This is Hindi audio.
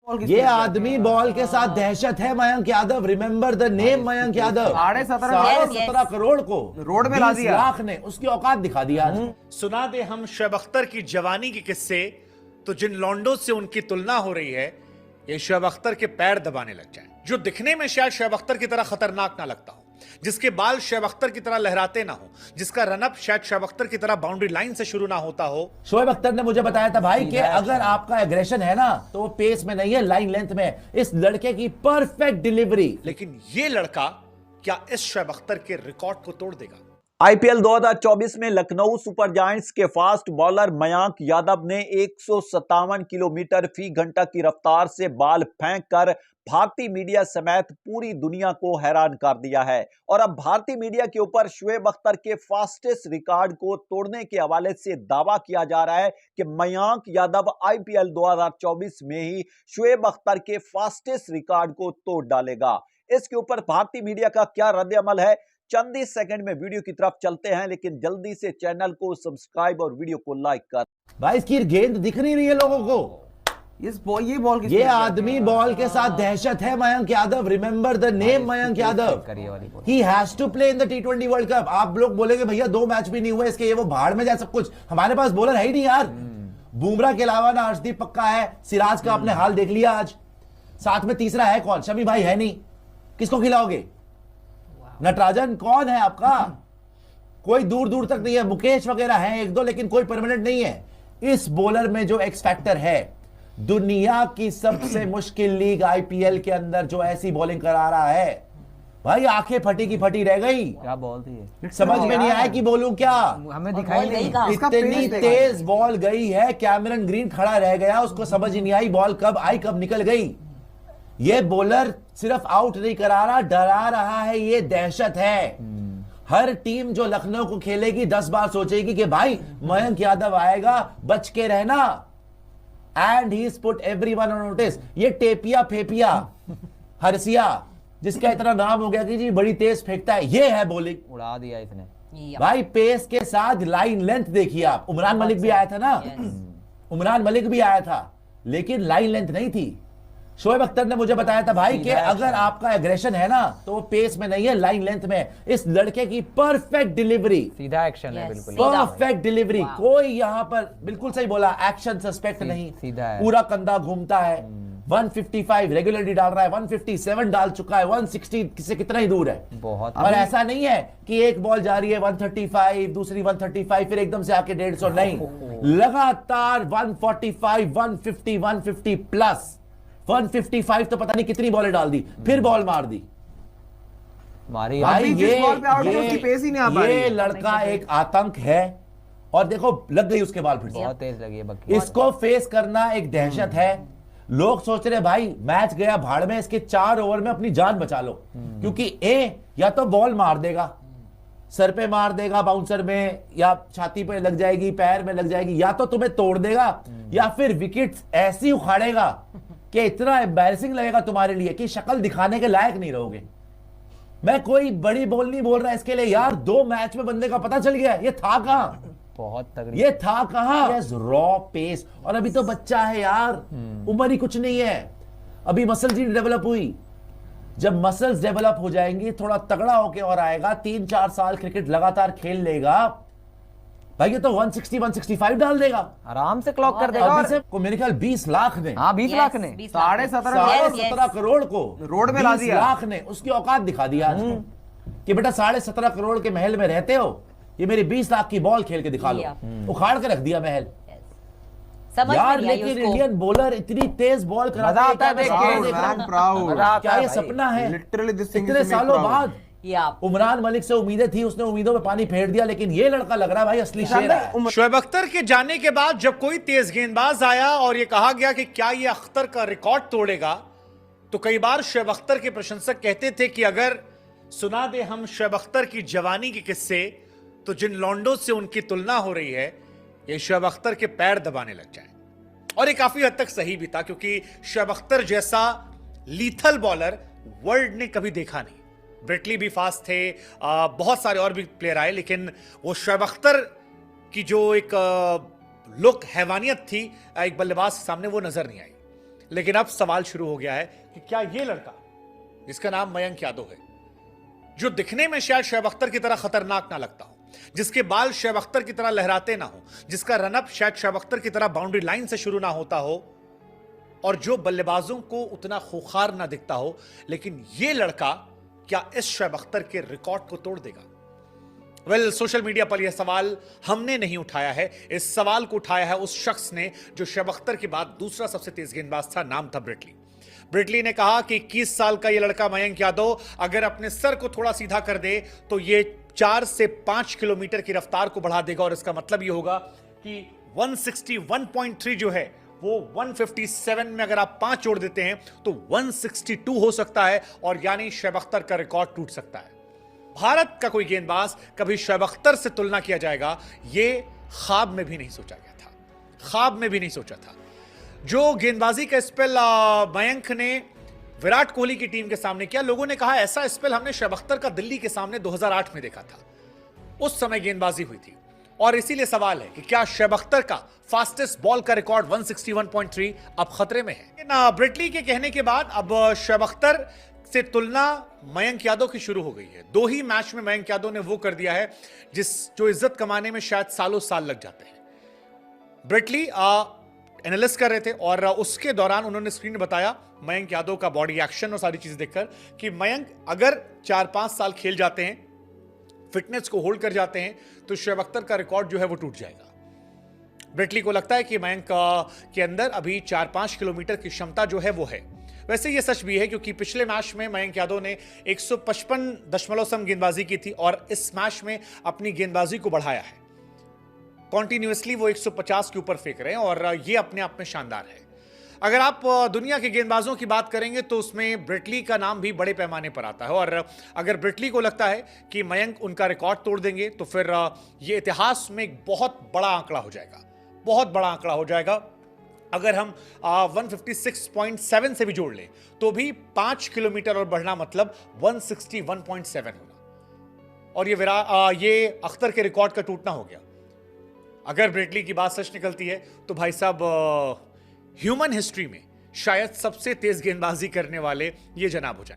ये आदमी बॉल के साथ दहशत है। Mayank Yadav, remember the name Mayank Yadav. 17.5 crore को रोड में ला 20 दिया। लाख ने उसकी औकात दिखा दिया। सुना दे हम शोएब अख्तर की जवानी के किस्से, तो जिन लौंडों से उनकी तुलना हो रही है ये शोएब अख्तर के पैर दबाने लग जाएं। जो दिखने में शायद शोएब अख्तर की तरह खतरनाक ना लगता हो, जिसके बाल शोएब अख्तर की तरह लहराते ना हो, जिसका रनअप शायद शोएब अख्तर की तरह बाउंड्री लाइन से शुरू ना होता हो। शोएब अख्तर ने मुझे बताया था भाई कि अगर आपका एग्रेशन है ना तो वो पेस में नहीं है, लाइन लेंथ में है। इस लड़के की परफेक्ट डिलीवरी। लेकिन ये लड़का क्या इस शोएब अख्तर के रिकॉर्ड को तोड़ देगा? आईपीएल 2024 में लखनऊ सुपर जायंट्स के फास्ट बॉलर मयंक यादव ने 157 किलोमीटर फी घंटा की रफ्तार से बाल फेंककर भारतीय मीडिया समेत पूरी दुनिया को हैरान कर दिया है। और अब भारतीय मीडिया के ऊपर शोएब अख्तर के फास्टेस्ट रिकॉर्ड को तोड़ने के हवाले से दावा किया जा रहा है कि मयंक यादव आईपीएल 2024 में ही शोएब अख्तर के फास्टेस्ट रिकॉर्ड को तोड़ डालेगा। इसके ऊपर भारतीय मीडिया का क्या रद्द-ए-अमल है, चंद ही सेकंड में वीडियो की तरफ चलते हैं, लेकिन जल्दी से चैनल को सब्सक्राइब और वीडियो को लाइक कर। भाई इसकी गेंद दिख नहीं रही है लोगों को। ये बॉल ये आदमी बॉल के साथ दहशत है। Mayank Yadav, remember the name Mayank Yadav. He has to play in the T20 world cup. आप लोग बोलेंगे भैया 2 मैच भी नहीं हुए इसके, ये वो भाड़ में जाए सब कुछ। हमारे पास बॉलर है ही नहीं यार। बुमराह के अलावा ना अर्शदीप पक्का है, सिराज का आपने हाल देख लिया आज। साथ में तीसरा है कौन? शमी भाई है नहीं, किसको खिलाओगे? नटराजन कौन है आपका? कोई दूर दूर तक नहीं है। मुकेश वगैरह है 1-2, लेकिन कोई परमानेंट नहीं है। इस बॉलर में जो एक्स फैक्टर है, दुनिया की सबसे मुश्किल लीग आईपीएल के अंदर जो ऐसी बॉलिंग करा रहा है, भाई आंखें फटी की फटी रह गई। क्या बॉल थी? समझ में नहीं आया कि बोलूं क्या। हमें दिखाई नहीं। इतनी तेज बॉल गई है, कैमरन ग्रीन खड़ा रह गया, उसको समझ ही नहीं आई बॉल कब आई कब निकल गई। ये बॉलर सिर्फ आउट नहीं करा रहा, डरा रहा है। ये दहशत है। हर टीम जो लखनऊ को खेलेगी 10 बार सोचेगी कि भाई मयंक यादव आएगा, बच के रहना। And he put everyone on notice. ये टेपिया फेपिया हरसिया, जिसका इतना नाम हो गया कि जी बड़ी तेज फेंकता है, ये है बॉलिंग। उड़ा दिया इसने भाई पेस के साथ लाइन लेंथ देखिए आप। उमरान मलिक भी आया था ना, उमरान मलिक भी आया था, लेकिन लाइन लेंथ नहीं थी। शोएब अख्तर ने मुझे बताया था भाई कि अगर आपका एग्रेशन है ना तो वो पेस में नहीं है, लाइन लेंथ में। इस लड़के की परफेक्ट डिलीवरी, सीधा एक्शन है, बिल्कुल परफेक्ट डिलीवरी। कोई यहां पर बिल्कुल सही बोला, एक्शन सस्पेक्ट नहीं, सीधा है। पूरा कंधा घूमता है। 155 रेगुलरली डाल रहा है, 157 डाल चुका है, 160 से कितना ही दूर है बहुत। और ऐसा नहीं है कि एक बॉल जा रही है 135, दूसरी 135, फिर एकदम से आके 150। नहीं, लगातार 145, 150, 150 प्लस 155 तो पता नहीं कितनी बॉलें डाल दी, फिर बॉल मार दी। मारी भाई ये लड़का एक आतंक है। और देखो लग गई उसके बाल फिर से। बहुत तेज लगी है बक्की। इसको फेस करना एक दहशत है। लोग सोच रहे भाई मैच गया भाड़ में, इसके 4 ओवर में अपनी जान बचा लो, क्योंकि या तो बॉल मार देगा, सर पे मार देगा बाउंसर में, या छाती पे लग जाएगी, पैर में लग जाएगी, या तो तुम्हें तोड़ देगा, या फिर विकेट ऐसी उखाड़ेगा कि इतना एम्बैरेसिंग लगेगा तुम्हारे लिए कि शक्ल दिखाने के लायक नहीं रहोगे। मैं कोई बड़ी बॉल नहीं बोल रहा इसके लिए यार। 2 मैच में बंदे का पता चल गया ये था कहां, बहुत तगड़ी, ये था कहां। रॉ पेस, और अभी तो बच्चा है यार, उम्र ही कुछ नहीं है। अभी मसल्स ही डेवलप हुई। जब मसल्स डेवलप हो जाएंगी, थोड़ा तगड़ा होके और आएगा, 3-4 साल क्रिकेट लगातार खेल लेगा, भाई ये तो 160, 165 डाल देगा, आराम से क्लॉक कर देगा। अभी से को मेरे ख्याल 20 लाख ने, हाँ 20 लाख ने 17.5 करोड़ को रोड में ला 20 दिया। लाख ने उसकी औकात दिखा दिया कि बेटा 17.5 करोड़ के महल में रहते हो, ये मेरी 20 लाख की बॉल खेल के दिखा लो। उखाड़ के रख दिया महल यार। लेकिन इंडियन बॉलर इतनी तेज बॉल कराता है, क्या ये सपना है? इतने सालों बाद उमरान मलिक से उम्मीदें थी, उसने उम्मीदों में पानी फेर दिया, लेकिन ये लड़का लग रहा है भाई असली शेर है। शोएब अख्तर के जाने के बाद जब कोई तेज गेंदबाज आया और ये कहा गया कि क्या ये अख्तर का रिकॉर्ड तोड़ेगा, तो कई बार शोएब अख्तर के प्रशंसक कहते थे कि अगर सुना दे हम शोएब अख्तर की जवानी के किस्से, तो जिन लौंडों से उनकी तुलना हो रही है ये शोएब अख्तर के पैर दबाने लग जाए। और ये काफी हद तक सही भी था, क्योंकि शोएब अख्तर जैसा लीथल बॉलर वर्ल्ड ने कभी देखा नहीं। ब्रेटली भी फास्ट थे, बहुत सारे और भी प्लेयर आए, लेकिन वो शोएब अख्तर की जो एक लुक हैवानियत थी एक बल्लेबाज के सामने वो नजर नहीं आई। लेकिन अब सवाल शुरू हो गया है कि क्या ये लड़का जिसका नाम मयंक यादव है, जो दिखने में शायद शोएब अख्तर की तरह खतरनाक ना लगता हो, जिसके बाल शोएब अख्तर की तरह लहराते ना हो, जिसका रनअप शायद शोएब अख्तर की तरह बाउंड्री लाइन से शुरू ना होता हो, और जो बल्लेबाजों को उतना खूंखार ना दिखता हो, लेकिन यह लड़का क्या इस शोएब अख्तर के रिकॉर्ड को तोड़ देगा? वेल, सोशल मीडिया पर यह सवाल हमने नहीं उठाया है, इस सवाल को उठाया है उस शख्स ने जो शोएब अख्तर के बाद दूसरा सबसे तेज गेंदबाज था, नाम था ब्रेट ली। ब्रेट ली ने कहा कि 21 साल का यह लड़का मयंक यादव अगर अपने सर को थोड़ा सीधा कर दे तो यह 4 से 5 किलोमीटर की रफ्तार को बढ़ा देगा, और इसका मतलब यह होगा कि 161.3 जो है वो 157 में अगर आप 5 जोड़ देते हैं तो 162 हो सकता है, और यानी शोएब अख्तर का रिकॉर्ड टूट सकता है। भारत का कोई गेंदबाज कभी शोएब अख्तर से तुलना किया जाएगा, यह ख्वाब में भी नहीं सोचा गया था, ख्वाब में भी नहीं सोचा था। जो गेंदबाजी का स्पेल मयंक ने विराट कोहली की टीम के सामने किया, लोगों ने कहा ऐसा स्पेल हमने शोएब अख्तर का दिल्ली के सामने 2008 में देखा था, उस समय गेंदबाजी हुई थी। और इसीलिए सवाल है कि क्या शोएब अख्तर का फास्टेस्ट बॉल का रिकॉर्ड 161.3 अब खतरे में है? लेकिन ब्रेट ली के कहने के बाद अब शोएब अख्तर से तुलना मयंक यादव की शुरू हो गई है। 2 ही मैच में मयंक यादव ने वो कर दिया है जो इज्जत कमाने में शायद सालों साल लग जाते हैं। ब्रेट ली एनालिस्ट कर रहे थे और उसके दौरान उन्होंने स्क्रीन में बताया मयंक यादव का बॉडी एक्शन और सारी चीजें देखकर कि मयंक अगर 4-5 साल खेल जाते हैं, फिटनेस को होल्ड कर जाते हैं, तो शोएब अख्तर का रिकॉर्ड जो है वो टूट जाएगा। ब्रेट ली को लगता है कि मयंक के अंदर अभी 4-5 किलोमीटर की क्षमता जो है वो है। वैसे ये सच भी है क्योंकि पिछले मैच में मयंक यादव ने 155 गेंदबाजी की थी और इस मैच में अपनी गेंदबाजी को बढ़ाया है। कॉन्टिन्यूसली वो 150 के ऊपर फेंक रहे हैं और ये अपने आप में शानदार है। अगर आप दुनिया के गेंदबाजों की बात करेंगे तो उसमें ब्रेट ली का नाम भी बड़े पैमाने पर आता है, और अगर ब्रेट ली को लगता है कि मयंक उनका रिकॉर्ड तोड़ देंगे तो फिर ये इतिहास में एक बहुत बड़ा आंकड़ा हो जाएगा, बहुत बड़ा आंकड़ा हो जाएगा। अगर हम 156.7 से भी जोड़ लें तो भी 5 किलोमीटर और बढ़ना मतलब 161.7 होना, और ये अख्तर के रिकॉर्ड का टूटना हो गया। अगर ब्रेट ली की बात सच निकलती है तो भाई साहब ह्यूमन हिस्ट्री में शायद सबसे तेज गेंदबाजी करने वाले ये जनाब हो जाए।